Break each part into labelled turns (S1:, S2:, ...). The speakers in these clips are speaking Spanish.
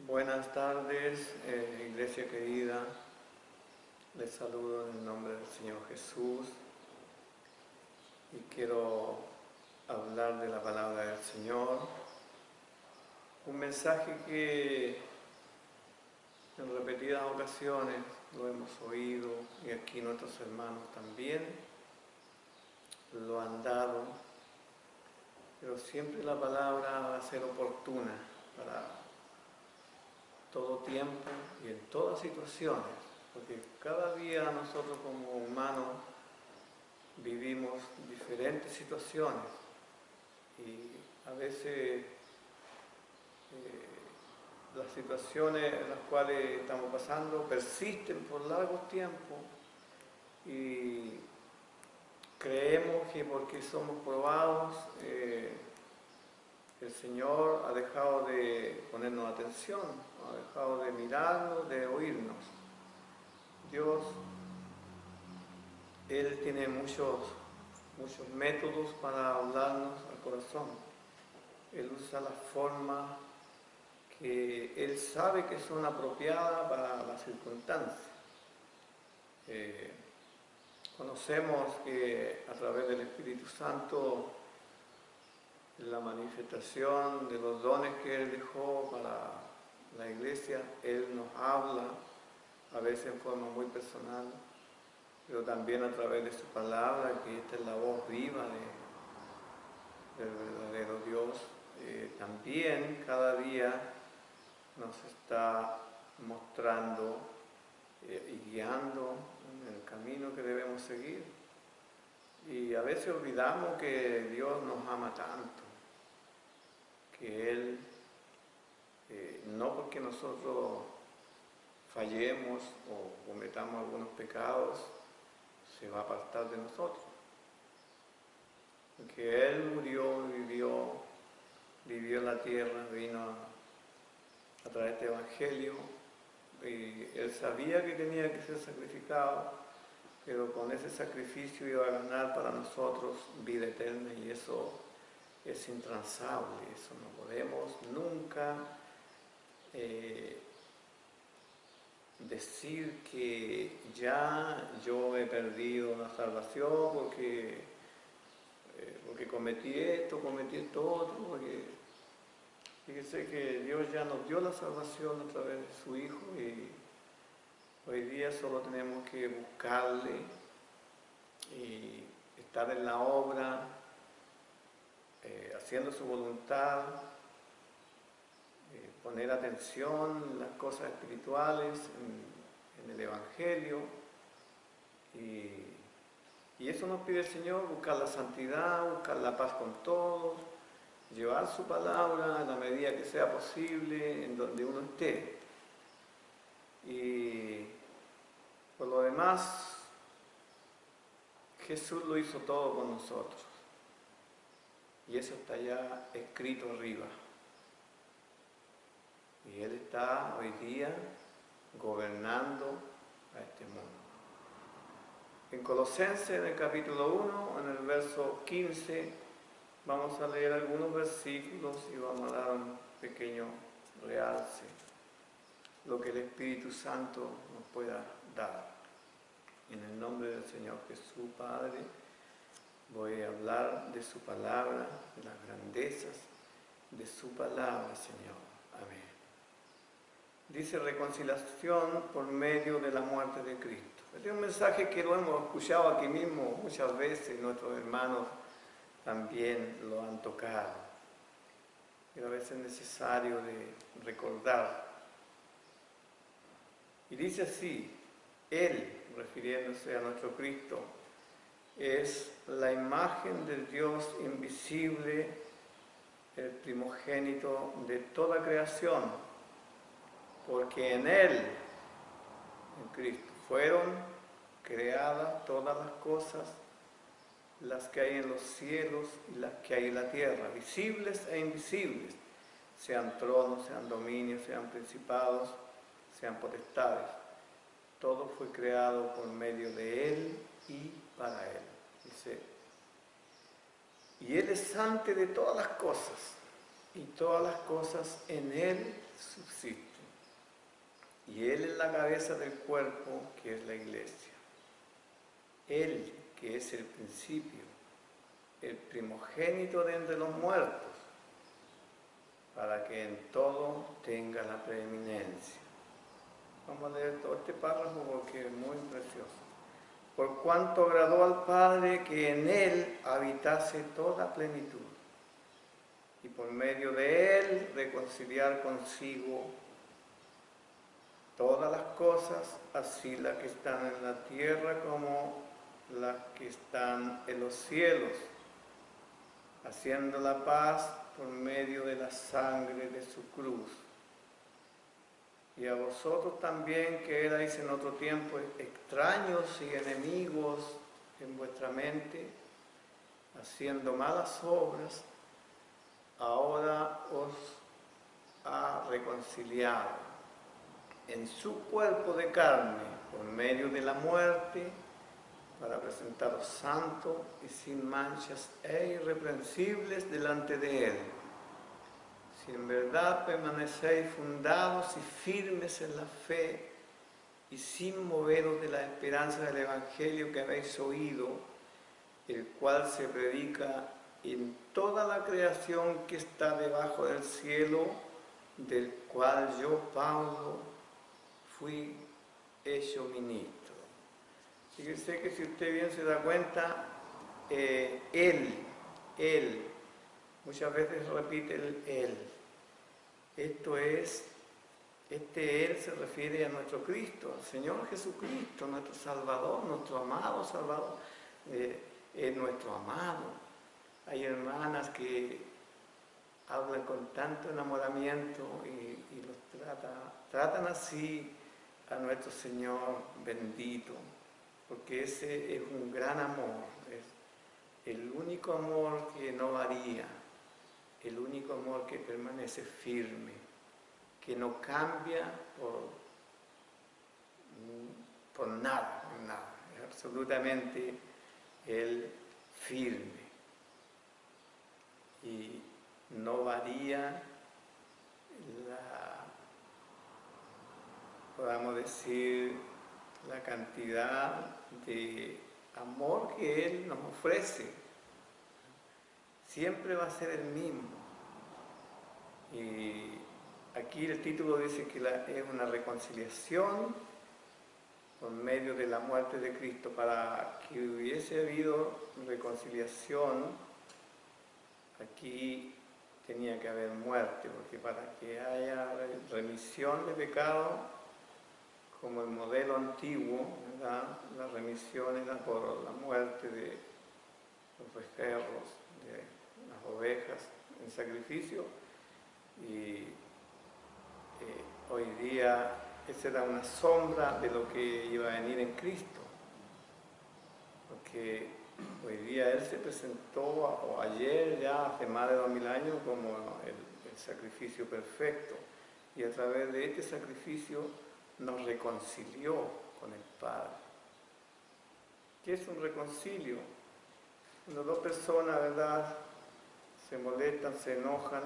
S1: Buenas tardes, iglesia querida. Les saludo en el nombre del Señor Jesús y quiero hablar de la palabra del Señor. Un mensaje que en repetidas ocasiones lo hemos oído y aquí nuestros hermanos también lo han dado, pero siempre la palabra va a ser oportuna para todo tiempo y en todas situaciones, porque cada día nosotros como humanos vivimos diferentes situaciones y a veces las situaciones en las cuales estamos pasando persisten por largos tiempos y creemos que porque somos probados el Señor ha dejado de ponernos atención, ha dejado de mirarnos, de oírnos. Dios, Él tiene muchos métodos para hablarnos al corazón. Él usa las formas que Él sabe que son apropiadas para las circunstancias. Conocemos que a través del Espíritu Santo la manifestación de los dones que Él dejó para la iglesia, Él nos habla, a veces en forma muy personal, pero también a través de su palabra, que esta es la voz viva del verdadero Dios. También cada día nos está mostrando y guiando en el camino que debemos seguir. Y a veces olvidamos que Dios nos ama tanto, que Él, no porque nosotros fallemos o cometamos algunos pecados, se va a apartar de nosotros. Porque Él murió, vivió en la tierra, vino a través de este Evangelio, y Él sabía que tenía que ser sacrificado, pero con ese sacrificio iba a ganar para nosotros vida eterna, y eso es intransable, eso no podemos nunca decir que ya yo he perdido la salvación porque cometí esto otro, porque fíjese que Dios ya nos dio la salvación a través de su Hijo y hoy día solo tenemos que buscarle y estar en la obra, haciendo su voluntad, poner atención en las cosas espirituales, en el Evangelio, y eso nos pide el Señor, buscar la santidad, buscar la paz con todos, llevar su palabra en la medida que sea posible, en donde uno esté. Y por lo demás, Jesús lo hizo todo con nosotros. Y eso está ya escrito arriba. Y Él está hoy día gobernando a este mundo. En Colosenses, en el capítulo 1, en el verso 15, vamos a leer algunos versículos y vamos a dar un pequeño realce, lo que el Espíritu Santo nos pueda dar. En el nombre del Señor Jesús, Padre, voy a hablar de su palabra, de las grandezas de su palabra, Señor. Amén. Dice reconciliación por medio de la muerte de Cristo. Este es un mensaje que lo hemos escuchado aquí mismo muchas veces, nuestros hermanos también lo han tocado, pero a veces es necesario de recordar. Y dice así: Él, refiriéndose a nuestro Cristo, es la imagen del Dios invisible, el primogénito de toda creación, porque en Él, en Cristo, fueron creadas todas las cosas, las que hay en los cielos y las que hay en la tierra, visibles e invisibles, sean tronos, sean dominios, sean principados, sean potestades. Todo fue creado por medio de Él y para Él. Dice, y Él es antes de todas las cosas, y todas las cosas en Él subsisten. y Él es la cabeza del cuerpo, que es la iglesia. Él, que es el principio, el primogénito de entre los muertos, para que en todo tenga la preeminencia. Vamos a leer todo este párrafo porque es muy precioso. Por cuanto agradó al Padre que en Él habitase toda plenitud, y por medio de Él reconciliar consigo todas las cosas, así las que están en la tierra como las que están en los cielos, haciendo la paz por medio de la sangre de su cruz. Y a vosotros también, que erais en otro tiempo extraños y enemigos en vuestra mente, haciendo malas obras, ahora os ha reconciliado en su cuerpo de carne por medio de la muerte, para presentaros santos y sin manchas e irreprensibles delante de Él. Si en verdad permanecéis fundados y firmes en la fe y sin moveros de la esperanza del Evangelio que habéis oído, el cual se predica en toda la creación que está debajo del cielo, del cual yo, Pablo, fui hecho ministro. Fíjense que si usted bien se da cuenta, él, muchas veces repite el él. Este él se refiere a nuestro Cristo, al Señor Jesucristo, nuestro Salvador, nuestro amado Salvador, es nuestro amado. Hay hermanas que hablan con tanto enamoramiento y los tratan así a nuestro Señor bendito, porque ese es un gran amor, es el único amor que no varía, el único amor que permanece firme, que no cambia por nada, es absolutamente el firme y no varía podamos decir, la cantidad de amor que Él nos ofrece. Siempre va a ser el mismo. Y aquí el título dice que es una reconciliación por medio de la muerte de Cristo. Para que hubiese habido reconciliación, aquí tenía que haber muerte, porque para que haya remisión de pecado, como el modelo antiguo, ¿verdad? La remisión era por la muerte de los becerros, de las ovejas en sacrificio, y hoy día esa era una sombra de lo que iba a venir en Cristo, porque hoy día Él se presentó, o ayer ya hace más de 2000 años, como el sacrificio perfecto, y a través de este sacrificio nos reconcilió con el Padre. ¿Qué es un reconcilio? Cuando dos personas, ¿verdad?, se molestan, se enojan,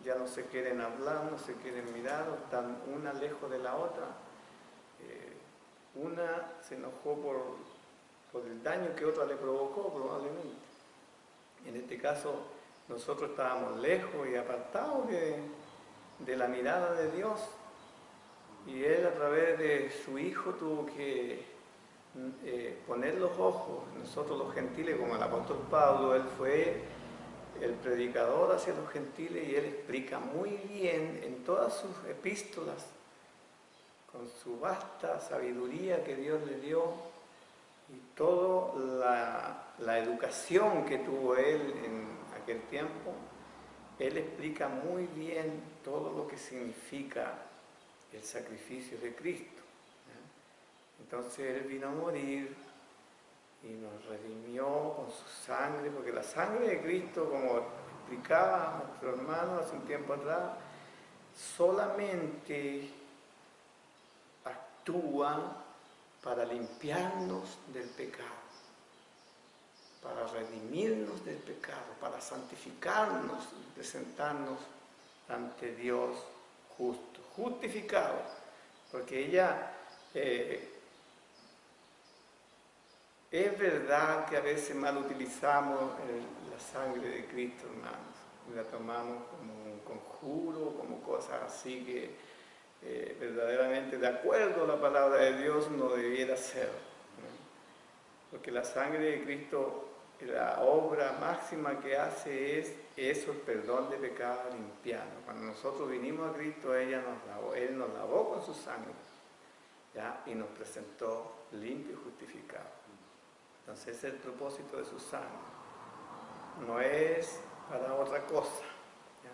S1: ya no se quieren hablar, no se quieren mirar, están una lejos de la otra. Una se enojó por el daño que otra le provocó, probablemente. En este caso, nosotros estábamos lejos y apartados de la mirada de Dios. Y Él, a través de su Hijo, tuvo que poner los ojos. Nosotros los gentiles, como el apóstol Pablo, él fue el predicador hacia los gentiles y él explica muy bien en todas sus epístolas, con su vasta sabiduría que Dios le dio y toda la educación que tuvo él en aquel tiempo, él explica muy bien todo lo que significa el sacrificio de Cristo. Entonces Él vino a morir y nos redimió con su sangre, porque la sangre de Cristo, como explicaba nuestro hermano hace un tiempo atrás, solamente actúa para limpiarnos del pecado, para redimirnos del pecado, para santificarnos y presentarnos ante Dios justo, justificado. porque ella, es verdad que a veces mal utilizamos la sangre de Cristo, hermanos, y la tomamos como un conjuro, como cosas así que verdaderamente de acuerdo a la palabra de Dios no debiera ser, ¿no? Porque la sangre de Cristo, la obra máxima que hace es eso, el perdón de pecados limpiando. Cuando nosotros vinimos a Cristo, Él nos lavó con su sangre, ¿ya? Y nos presentó limpio y justificado. Entonces ese es el propósito de su sangre, no es para otra cosa, ¿ya?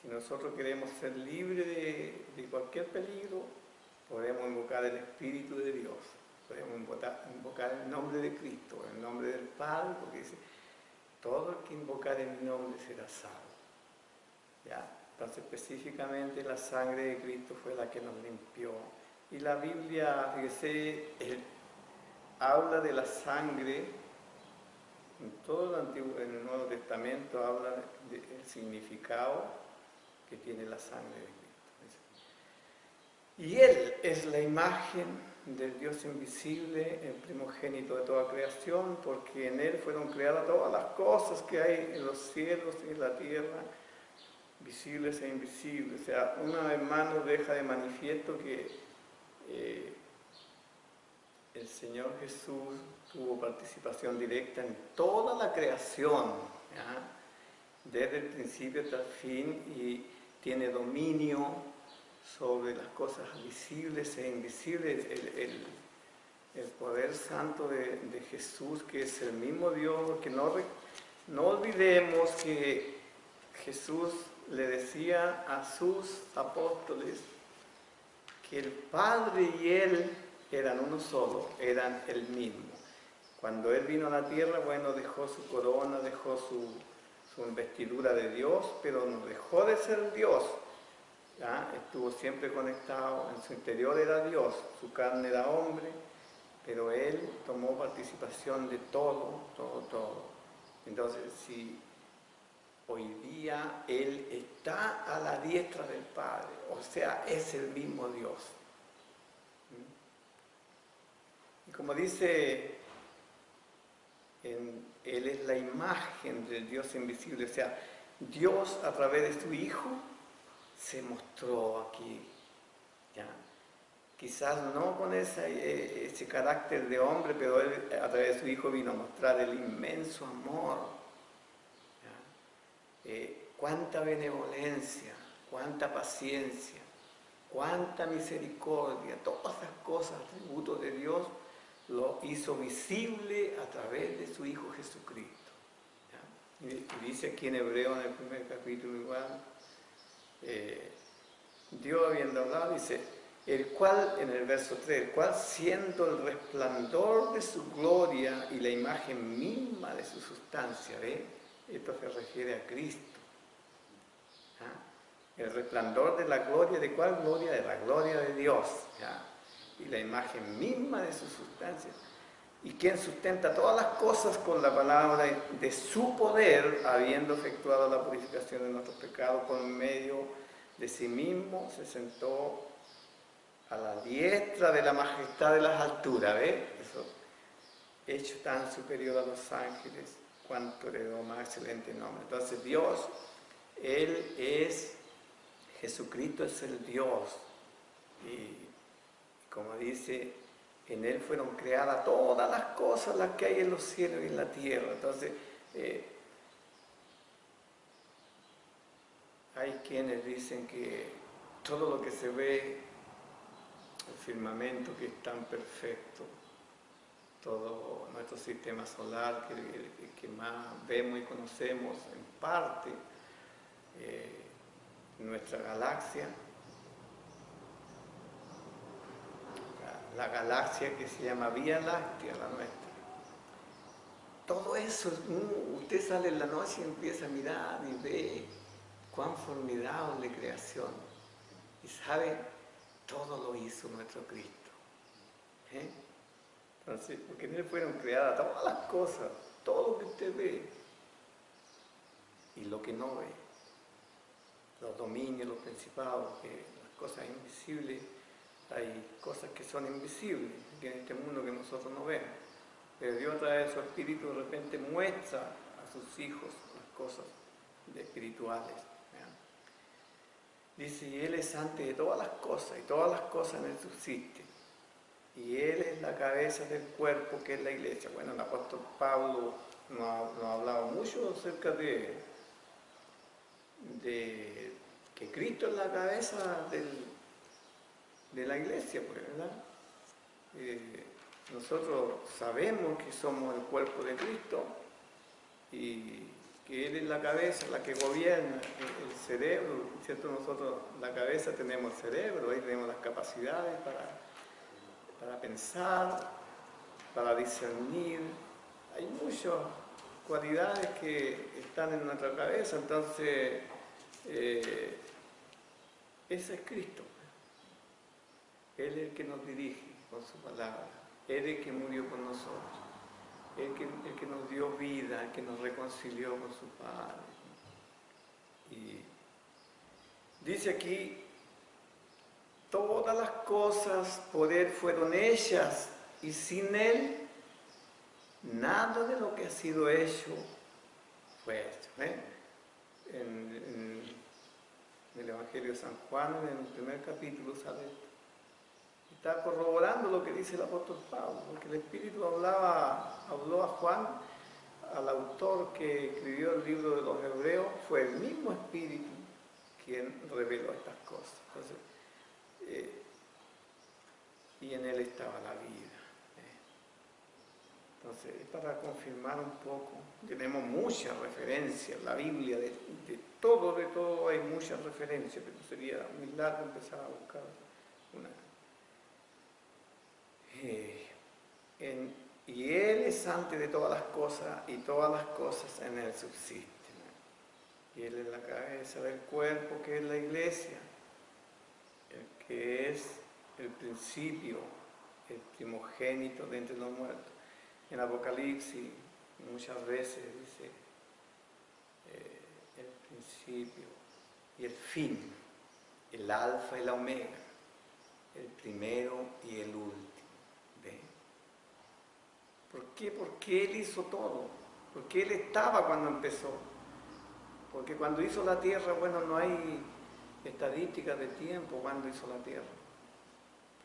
S1: Si nosotros queremos ser libres de cualquier peligro, podemos invocar el Espíritu de Dios, podemos invocar el nombre de Cristo, el nombre del Padre, porque dice, todo el que invocar en mi nombre será salvo, ¿ya? Entonces específicamente la sangre de Cristo fue la que nos limpió. Y la Biblia, fíjese, habla de la sangre, en todo el Antiguo, en el Nuevo Testamento habla del significado que tiene la sangre de Cristo. Y Él es la imagen del Dios invisible, el primogénito de toda creación, porque en Él fueron creadas todas las cosas que hay en los cielos y en la tierra, visibles e invisibles. O sea, una vez más nos deja de manifiesto que el Señor Jesús tuvo participación directa en toda la creación, ¿ya? Desde el principio hasta el fin, y tiene dominio sobre las cosas visibles e invisibles. El poder santo de Jesús, que es el mismo Dios, porque no olvidemos que Jesús le decía a sus apóstoles que el Padre y Él eran uno solo, eran el mismo. Cuando Él vino a la tierra, bueno, dejó su corona, dejó su investidura de Dios, pero no dejó de ser Dios, ¿ya? Estuvo siempre conectado, en su interior era Dios, su carne era hombre, pero Él tomó participación de todo. Entonces, si hoy día Él está a la diestra del Padre, o sea, es el mismo Dios. Y como dice, Él es la imagen del Dios invisible, o sea, Dios a través de su Hijo se mostró aquí, ¿ya? Quizás no con ese carácter de hombre, pero Él a través de su Hijo vino a mostrar el inmenso amor, ¿ya? Cuánta benevolencia, cuánta paciencia, cuánta misericordia, todas esas cosas, atributos de Dios, lo hizo visible a través de su Hijo Jesucristo, ¿ya? Y dice aquí en Hebreo, en el primer capítulo igual, Dios habiendo hablado, dice, el cual, en el verso 3, el cual siendo el resplandor de su gloria y la imagen misma de su sustancia, ¿ve? Esto se refiere a Cristo, ¿ya? El resplandor de la gloria, ¿de cuál gloria? De la gloria de Dios, ¿ya? Y la imagen misma de su sustancia, y quien sustenta todas las cosas con la palabra de su poder, habiendo efectuado la purificación de nuestros pecados por medio de sí mismo, se sentó a la diestra de la majestad de las alturas, ¿ves? Eso, hecho tan superior a los ángeles, cuanto heredó más excelente nombre. Entonces Dios, Él es, Jesucristo es el Dios, y como dice, en Él fueron creadas todas las cosas, las que hay en los cielos y en la tierra. Entonces, hay quienes dicen que todo lo que se ve, el firmamento que es tan perfecto, todo nuestro sistema solar que más vemos y conocemos en parte, nuestra galaxia, la galaxia que se llama Vía Láctea, la nuestra. Todo eso, usted sale en la noche y empieza a mirar y ve cuán formidable creación. Y sabe, todo lo hizo nuestro Cristo. Entonces, porque en Él fueron creadas todas las cosas, todo lo que usted ve y lo que no ve, los dominios, los principados, las cosas invisibles, hay cosas que son invisibles en este mundo que nosotros no vemos. Pero Dios a través de su Espíritu de repente muestra a sus hijos las cosas espirituales. Dice, y Él es antes de todas las cosas, y todas las cosas en Él subsisten. Y Él es la cabeza del cuerpo que es la iglesia. Bueno, el apóstol Pablo nos ha hablado mucho acerca de que Cristo es la cabeza de la iglesia, pues, ¿verdad? Nosotros sabemos que somos el cuerpo de Cristo y que Él es la cabeza, la que gobierna el cerebro, ¿cierto? Nosotros, la cabeza, tenemos el cerebro, ahí tenemos las capacidades para pensar, para discernir. Hay muchas cualidades que están en nuestra cabeza, entonces ese es Cristo. Él es el que nos dirige con su palabra, Él es el que murió con nosotros, el que nos dio vida, el que nos reconcilió con su Padre. Y dice aquí, todas las cosas por Él fueron hechas y sin Él nada de lo que ha sido hecho fue hecho. En el Evangelio de San Juan, en el primer capítulo, sale esto. Está corroborando lo que dice el apóstol Pablo, porque el Espíritu habló a Juan, al autor que escribió el libro de los Hebreos, fue el mismo Espíritu quien reveló estas cosas. Entonces, y en él estaba la vida. Entonces, es para confirmar un poco. Tenemos muchas referencias, la Biblia, de todo hay muchas referencias, pero sería muy largo empezar a buscar una. Y Él es antes de todas las cosas, y todas las cosas en Él subsisten. Y Él es la cabeza del cuerpo, que es la iglesia, el que es el principio, el primogénito de entre los muertos. En Apocalipsis muchas veces dice el principio y el fin, el alfa y la omega, el primero y el último. ¿Por qué? Porque Él hizo todo, porque Él estaba cuando empezó. Porque cuando hizo la tierra, bueno, no hay estadísticas de tiempo cuando hizo la tierra,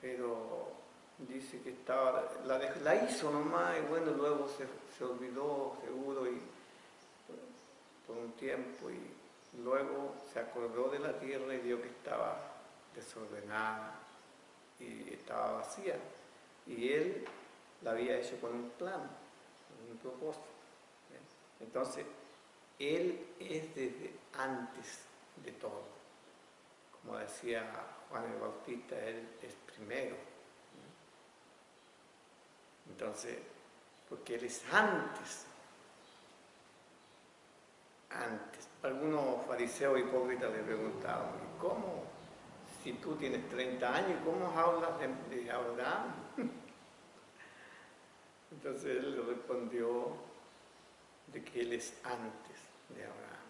S1: pero dice que estaba, la hizo nomás y bueno, luego se olvidó seguro y por un tiempo, y luego se acordó de la tierra y vio que estaba desordenada y estaba vacía, y Él la había hecho con un plan, con un propósito. Entonces, Él es desde antes de todo. Como decía Juan el Bautista, Él es primero. Entonces, porque Él es antes. Antes. Algunos fariseos hipócritas le preguntaban, ¿cómo? Si tú tienes 30 años, ¿cómo hablas de Abraham? Entonces Él le respondió de que Él es antes de Abraham,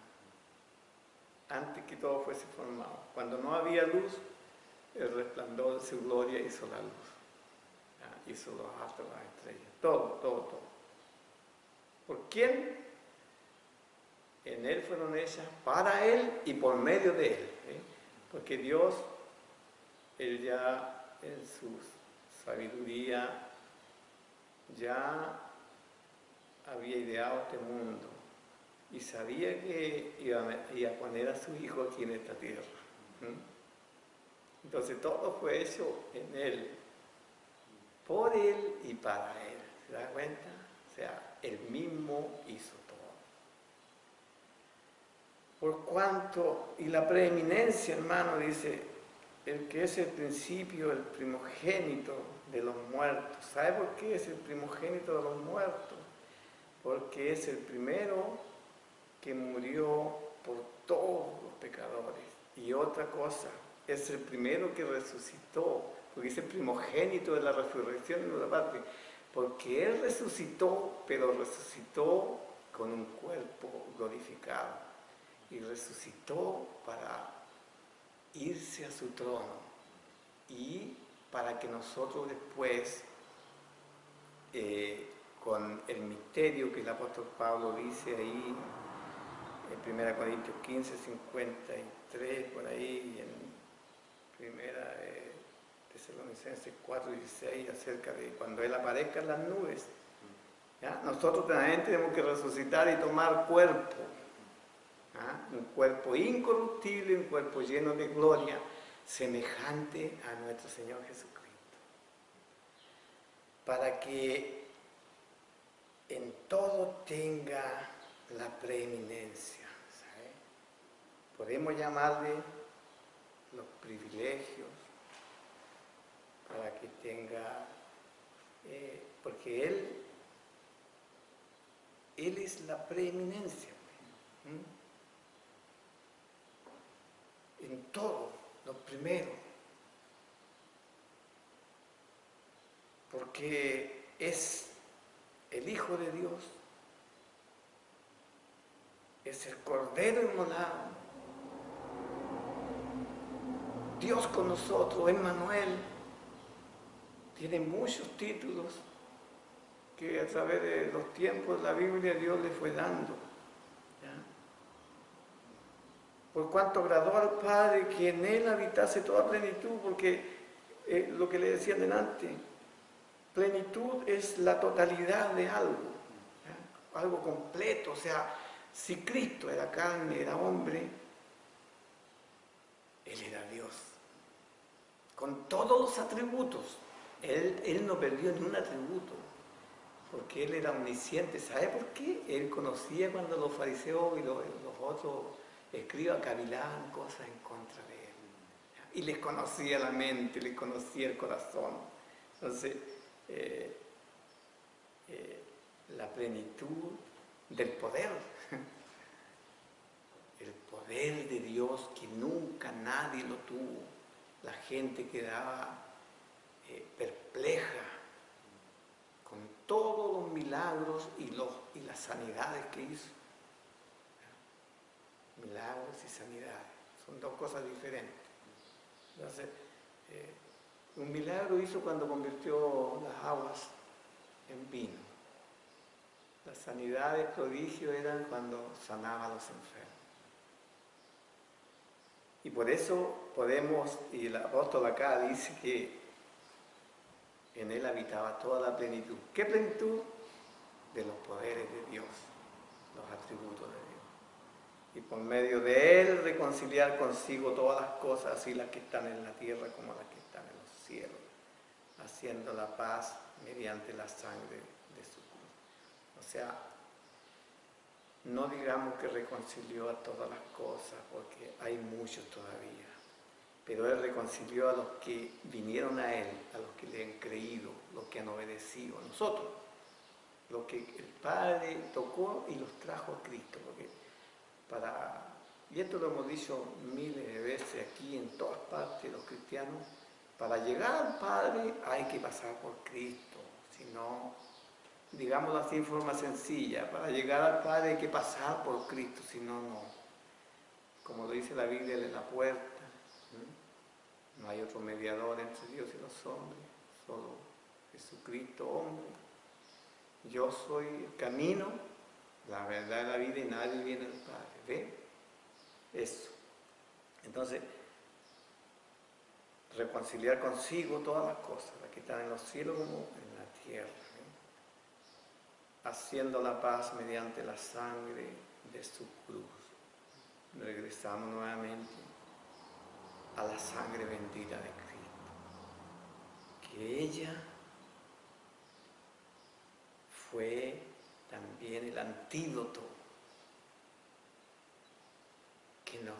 S1: antes que todo fuese formado. Cuando no había luz, el resplandor de su gloria hizo la luz, hizo los astros, las estrellas, todo. ¿Por quién? En Él fueron hechas, para Él y por medio de Él. Porque Dios, Él ya en su sabiduría, ya había ideado este mundo y sabía que iba a poner a su Hijo aquí en esta tierra. Entonces todo fue hecho en Él, por Él y para Él. ¿Se da cuenta? O sea, Él mismo hizo todo. Por cuanto, y la preeminencia, hermano, dice, el que es el principio, el primogénito de los muertos. ¿Sabe por qué es el primogénito de los muertos? Porque es el primero que murió por todos los pecadores. Y otra cosa, es el primero que resucitó, porque es el primogénito de la resurrección en otra parte, porque Él resucitó, pero resucitó con un cuerpo glorificado. Y resucitó para irse a su trono y para que nosotros después, con el misterio que el apóstol Pablo dice ahí, en 1 Corintios 15, 53, por ahí, y en 1 Tesalonicenses 4, 16, acerca de cuando Él aparezca en las nubes. ¿Ya? Nosotros también tenemos que resucitar y tomar cuerpo, ¿ya? Un cuerpo incorruptible, un cuerpo lleno de gloria, semejante a nuestro Señor Jesucristo, para que en todo tenga la preeminencia, ¿sabe? Podemos llamarle los privilegios, para que tenga, porque Él es la preeminencia, en todo, lo primero, porque es el Hijo de Dios, es el Cordero inmolado, Dios con nosotros, Emmanuel. Tiene muchos títulos que a través de los tiempos la Biblia Dios le fue dando, ¿ya? Por cuanto agradó al Padre que en Él habitase toda plenitud, porque lo que le decía delante, plenitud es la totalidad de algo, ¿ya? Algo completo. O sea, si Cristo era carne, era hombre, Él era Dios, con todos los atributos. Él no perdió ni un atributo, porque Él era omnisciente. ¿Sabe por qué? Él conocía cuando los fariseos y los otros escribas cavilaban cosas en contra de Él. Y les conocía la mente, les conocía el corazón. Entonces, la plenitud del poder, el poder de Dios que nunca nadie lo tuvo. La gente quedaba perpleja con todos los milagros y las sanidades que hizo. Milagros y sanidades son dos cosas diferentes. Entonces, un milagro hizo cuando convirtió las aguas en vino. Las sanidades, prodigios eran cuando sanaba a los enfermos. Y por eso podemos, y el apóstol acá dice que en Él habitaba toda la plenitud. ¿Qué plenitud? De los poderes de Dios, los atributos de Dios. Y por medio de Él reconciliar consigo todas las cosas, así las que están en la tierra como las que están en los cielos, haciendo la paz mediante la sangre de su cruz. O sea, no digamos que reconcilió a todas las cosas, porque hay muchos todavía. Pero Él reconcilió a los que vinieron a Él, a los que le han creído, los que han obedecido, a nosotros, los que el Padre tocó y los trajo a Cristo. Porque y esto lo hemos dicho miles de veces aquí en todas partes, los cristianos, para llegar al Padre hay que pasar por Cristo. Si no, digámoslo así en forma sencilla, para llegar al Padre hay que pasar por Cristo, si no, no. Como lo dice la Biblia, Él es la puerta. No hay otro mediador entre Dios y los hombres, solo Jesucristo, hombre. Yo soy el camino, la verdad y la vida, y nadie viene al Padre. ¿Ve? Eso. Entonces, reconciliar consigo todas las cosas, las que están en los cielos como en la tierra, haciendo la paz mediante la sangre de su cruz. Regresamos nuevamente a la sangre bendita de Cristo, que ella fue también el antídoto que nos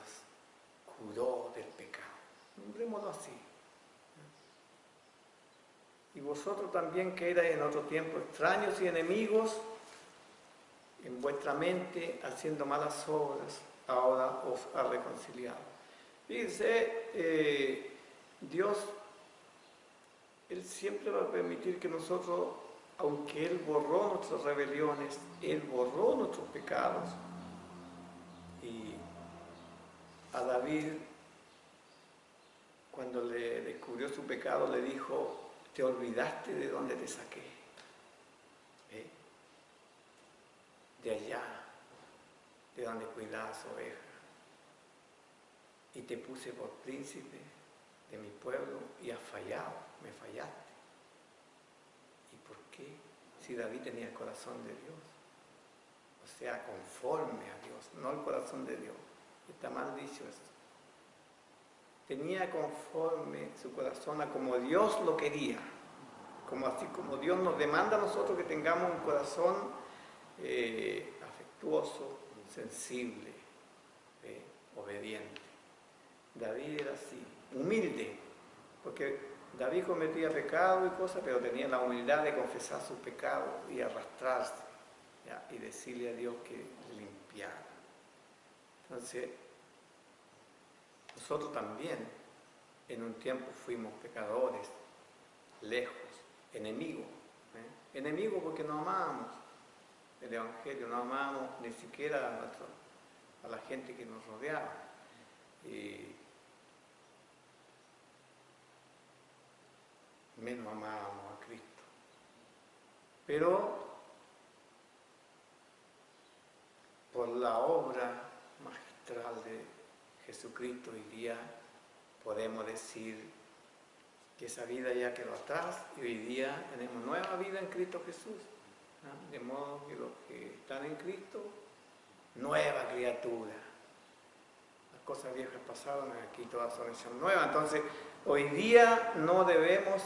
S1: curó del pecado. Nombrémoslo así. Y vosotros también, que erais en otro tiempo extraños y enemigos en vuestra mente, haciendo malas obras, ahora os ha reconciliado. Fíjense, Dios, Él siempre va a permitir que nosotros, aunque Él borró nuestras rebeliones, Él borró nuestros pecados. Y a David, cuando le descubrió vio su pecado, le dijo, te olvidaste de dónde te saqué. De allá, de donde cuidabas ovejas. Y te puse por príncipe de mi pueblo y has fallado, me fallaste. ¿Y por qué? Si David tenía el corazón de Dios. O sea, conforme a Dios, no el corazón de Dios. Está mal dicho esto. Tenía conforme su corazón a como Dios lo quería. Así como Dios nos demanda a nosotros que tengamos un corazón afectuoso, sensible, obediente. David era así, humilde, porque David cometía pecado y cosas, pero tenía la humildad de confesar sus pecados y arrastrarse, ¿ya? Y decirle a Dios que limpiara. Entonces, nosotros también en un tiempo fuimos pecadores, lejos, enemigos. Enemigos porque no amábamos el Evangelio, no amábamos ni siquiera a la gente que nos rodeaba. Y menos amábamos a Cristo. Pero por la obra magistral de Jesucristo hoy día podemos decir que esa vida ya quedó atrás y hoy día tenemos nueva vida en Cristo Jesús, ¿no? De modo que los que están en Cristo, nueva criatura. Las cosas viejas pasaron, aquí todas son nuevas. Entonces, hoy día no debemos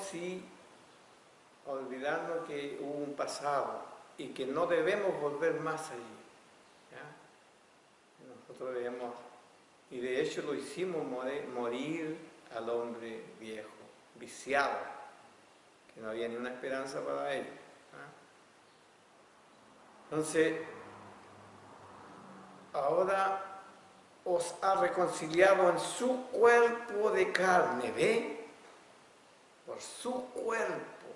S1: olvidarnos que hubo un pasado y que no debemos volver más allí. ¿Ya? Nosotros debemos, y de hecho lo hicimos morir al hombre viejo, viciado, que no había ni una esperanza para él. Entonces, ahora os ha reconciliado en su cuerpo de carne, ¿ve? Por su cuerpo,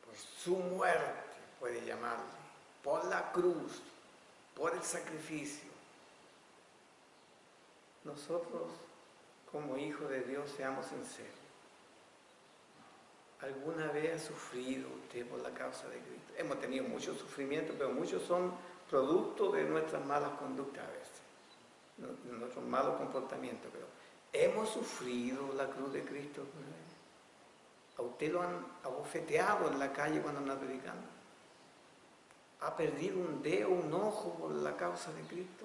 S1: por su muerte, puede llamarle, por la cruz, por el sacrificio. Nosotros, como hijos de Dios, seamos sinceros. ¿Alguna vez ha sufrido usted por la causa de Cristo? Hemos tenido mucho sufrimiento, pero muchos son producto de nuestras malas conductas a veces, de nuestros malos comportamientos. Pero ¿hemos sufrido la cruz de Cristo? ¿A usted lo han abofeteado en la calle cuando anda predicando? ¿Ha perdido un dedo, un ojo por la causa de Cristo?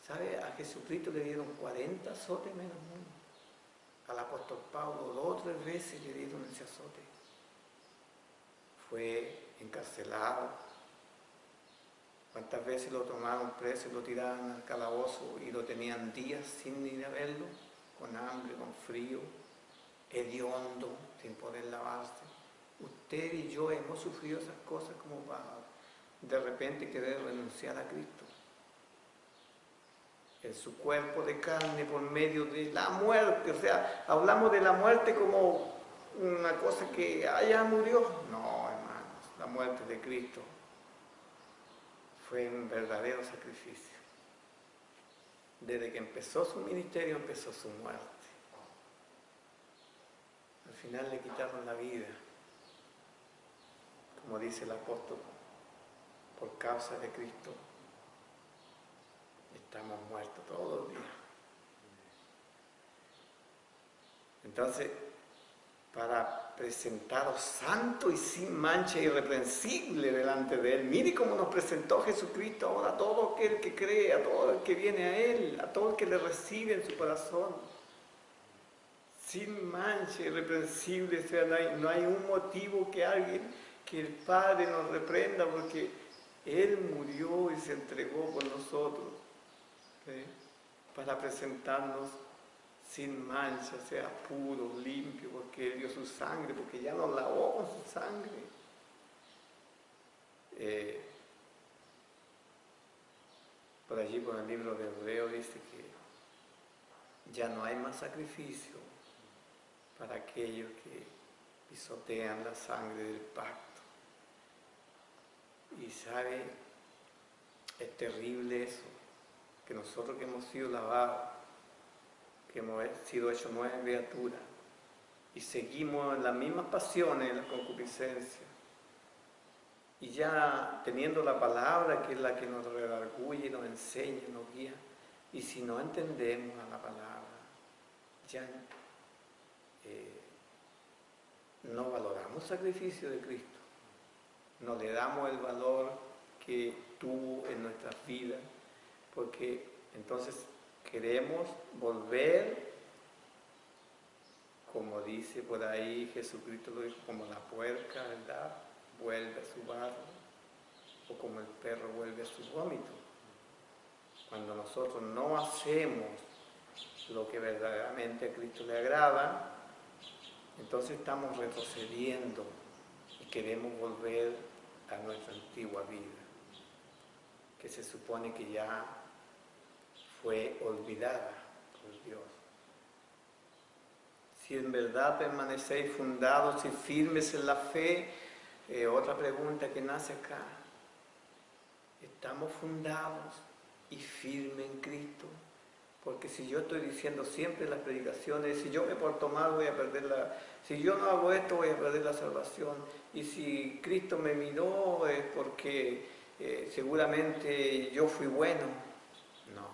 S1: ¿Sabe? A Jesucristo le dieron 40 azotes menos uno. Al apóstol Pablo 2 o 3 veces le dieron ese azote. Fue encarcelado. ¿Cuántas veces lo tomaron preso y lo tiraban al calabozo y lo tenían días sin ir a verlo? Con hambre, con frío, hediondo, sin poder lavarse. Usted y yo hemos sufrido esas cosas como para de repente querer renunciar a Cristo. En su cuerpo de carne por medio de la muerte. O sea, hablamos de la muerte como una cosa que ya murió. No, hermanos, la muerte de Cristo fue un verdadero sacrificio. Desde que empezó su ministerio, empezó su muerte. Al final le quitaron la vida, como dice el apóstol, por causa de Cristo. Estamos muertos todos los días. Entonces, para presentaros santo y sin mancha, irreprensible delante de Él. Mire cómo nos presentó Jesucristo ahora a todo aquel que cree, a todo el que viene a Él, a todo el que le recibe en su corazón. Sin mancha, irreprensible, o sea, no hay un motivo que el Padre nos reprenda porque Él murió y se entregó por nosotros. ¿Sí? Para presentarnos sin mancha, sea puro, limpio, porque Él dio su sangre, porque ya nos lavó con su sangre. Por allí, por el libro de Hebreos, dice que ya no hay más sacrificio para aquellos que pisotean la sangre del pacto. Y sabe, es terrible eso, que nosotros que hemos sido lavados, que hemos sido hechos nuevas criaturas, y seguimos en las mismas pasiones, en la concupiscencia. Y ya teniendo la palabra, que es la que nos redarguye, nos enseña, nos guía, y si no entendemos a la palabra, ya no valoramos el sacrificio de Cristo, no le damos el valor que tuvo en nuestras vidas, porque entonces queremos volver, como dice por ahí, Jesucristo lo dijo, como la puerca, ¿verdad?, vuelve a su barro, o como el perro vuelve a su vómito. Cuando nosotros no hacemos lo que verdaderamente a Cristo le agrada, entonces estamos retrocediendo y queremos volver a nuestra antigua vida, que se supone que ya fue olvidada por Dios. Si en verdad permanecéis fundados y firmes en la fe, otra pregunta que nace acá, ¿estamos fundados y firmes en Cristo? Porque si yo estoy diciendo siempre en las predicaciones, si yo me porto mal voy a perder si yo no hago esto voy a perder la salvación, y si Cristo me miró es porque seguramente yo fui bueno. No.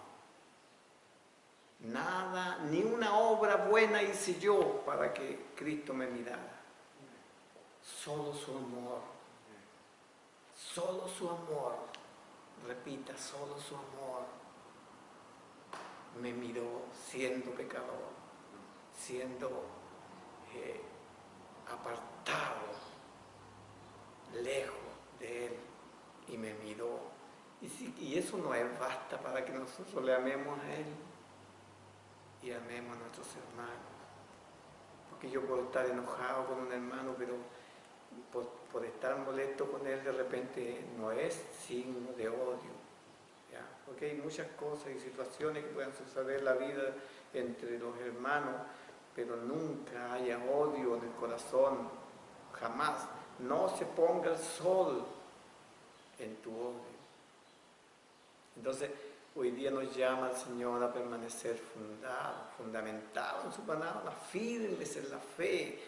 S1: Nada, ni una obra buena hice yo para que Cristo me mirara. Solo su amor. Solo su amor. Repita, solo su amor me miró siendo pecador, siendo apartado, lejos de Él, y me miró. Y eso no es basta para que nosotros le amemos a Él y amemos a nuestros hermanos. Porque yo puedo estar enojado con un hermano, pero por estar molesto con él de repente no es signo de odio. ¿Ya? Porque hay muchas cosas y situaciones que pueden suceder en la vida entre los hermanos, pero nunca haya odio en el corazón, jamás. No se ponga el sol en tu odio. Entonces, hoy día nos llama el Señor a permanecer fundamentado en su palabra, firmes en la fe,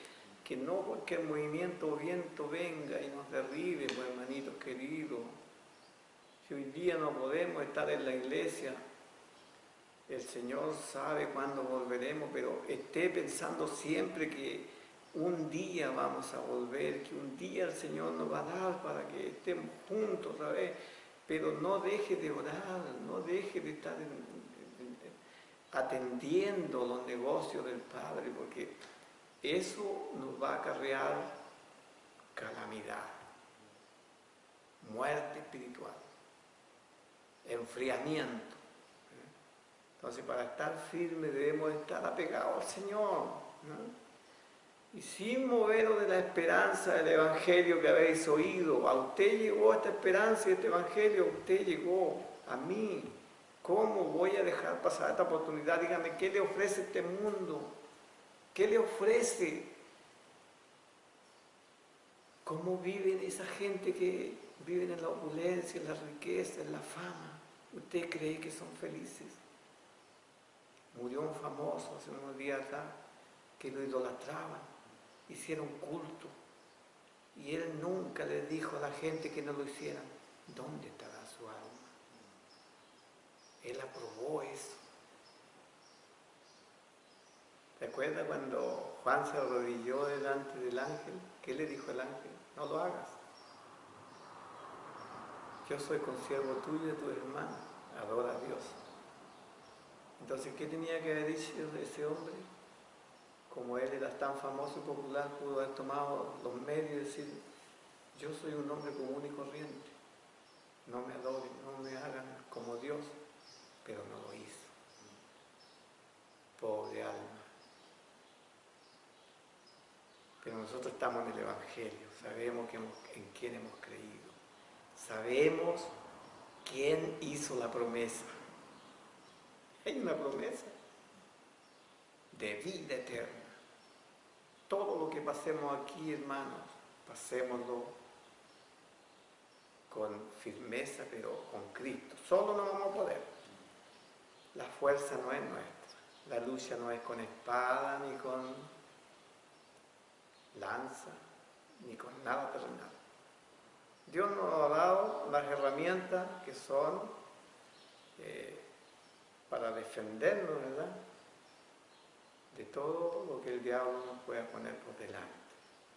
S1: que no cualquier movimiento o viento venga y nos derribe, pues, hermanitos queridos. Si hoy día no podemos estar en la iglesia, el Señor sabe cuándo volveremos, pero esté pensando siempre que un día vamos a volver, que un día el Señor nos va a dar para que estemos juntos otra vez. Pero no deje de orar, no deje de estar atendiendo los negocios del Padre, porque eso nos va a acarrear calamidad, muerte espiritual, enfriamiento. Entonces, para estar firmes debemos estar apegados al Señor, ¿no? Y sin moveros de la esperanza del Evangelio que habéis oído. A usted llegó esta esperanza y este Evangelio, usted llegó a mí. ¿Cómo voy a dejar pasar esta oportunidad? Dígame, ¿qué le ofrece este mundo? ¿Qué le ofrece? ¿Cómo viven esa gente que viven en la opulencia, en la riqueza, en la fama? ¿Usted cree que son felices? Murió un famoso hace unos días atrás que lo idolatraban, hicieron culto, y él nunca le dijo a la gente que no lo hicieran. ¿Dónde estará su alma? Él aprobó eso. ¿Recuerda cuando Juan se arrodilló delante del ángel? ¿Qué le dijo el ángel? No lo hagas. Yo soy consiervo tuyo y de tu hermano. Adora a Dios. Entonces, ¿qué tenía que haber dicho ese hombre? Como él era tan famoso y popular, pudo haber tomado los medios y decir: yo soy un hombre común y corriente, no me adoren, no me hagan como Dios, pero no lo hizo. Pobre alma. Pero nosotros estamos en el Evangelio, sabemos en quién hemos creído, sabemos quién hizo la promesa. Hay una promesa de vida eterna. Todo lo que pasemos aquí, hermanos, pasémoslo con firmeza, pero con Cristo. Solo no vamos a poder. La fuerza no es nuestra. La lucha no es con espada ni con lanza, ni con nada terrenal. Dios nos ha dado las herramientas que son para defendernos, ¿verdad?, de todo lo que el diablo nos pueda poner por delante.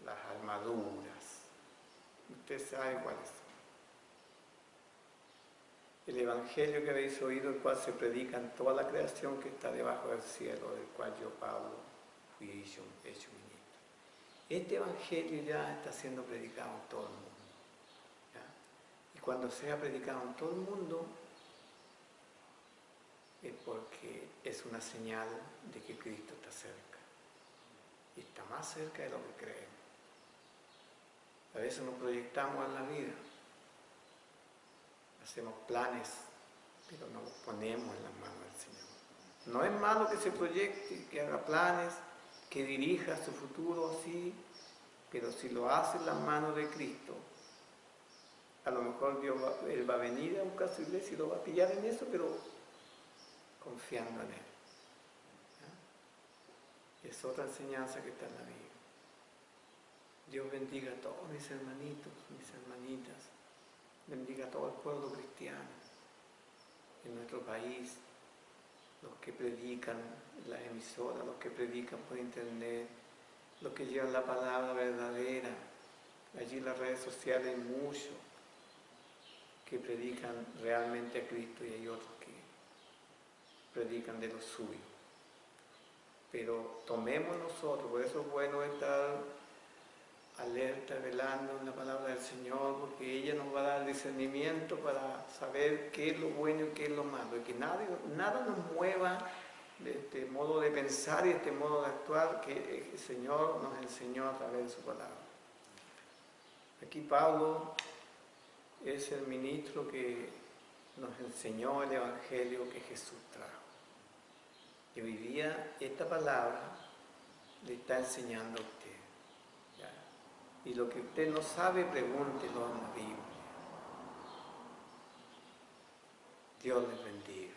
S1: Las armaduras. Usted sabe cuáles son. El Evangelio que habéis oído, el cual se predica en toda la creación que está debajo del cielo, del cual yo, Pablo, fui hecho ministro. Este Evangelio ya está siendo predicado en todo el mundo. ¿Ya? Y cuando sea predicado en todo el mundo, es porque es una señal de que Cristo está cerca. Y está más cerca de lo que creemos. A veces nos proyectamos en la vida. Hacemos planes, pero no los ponemos en las manos del Señor. No es malo que se proyecte, que haga planes, que dirija su futuro así, pero si lo hace en las manos de Cristo, a lo mejor Él va a venir a buscar su iglesia y lo va a pillar en eso, pero confiando en Él. ¿Ya? Es otra enseñanza que está en la Biblia. Dios bendiga a todos mis hermanitos, mis hermanitas. Bendiga a todo el pueblo cristiano en nuestro país, los que predican en las emisoras, los que predican por internet, los que llevan la palabra verdadera. Allí en las redes sociales hay muchos que predican realmente a Cristo y hay otros que predican de lo suyo. Pero tomemos nosotros, por eso es bueno estar alerta, velando en la palabra del Señor, porque ella nos va a dar discernimiento para saber qué es lo bueno y qué es lo malo, y que nada nos mueva de este modo de pensar y este modo de actuar que el Señor nos enseñó a través de su palabra. Aquí Pablo es el ministro que nos enseñó el Evangelio que Jesús trajo. Y hoy día esta palabra le está enseñando a usted. Y lo que usted no sabe, pregúntelo en la Biblia. Dios les bendiga.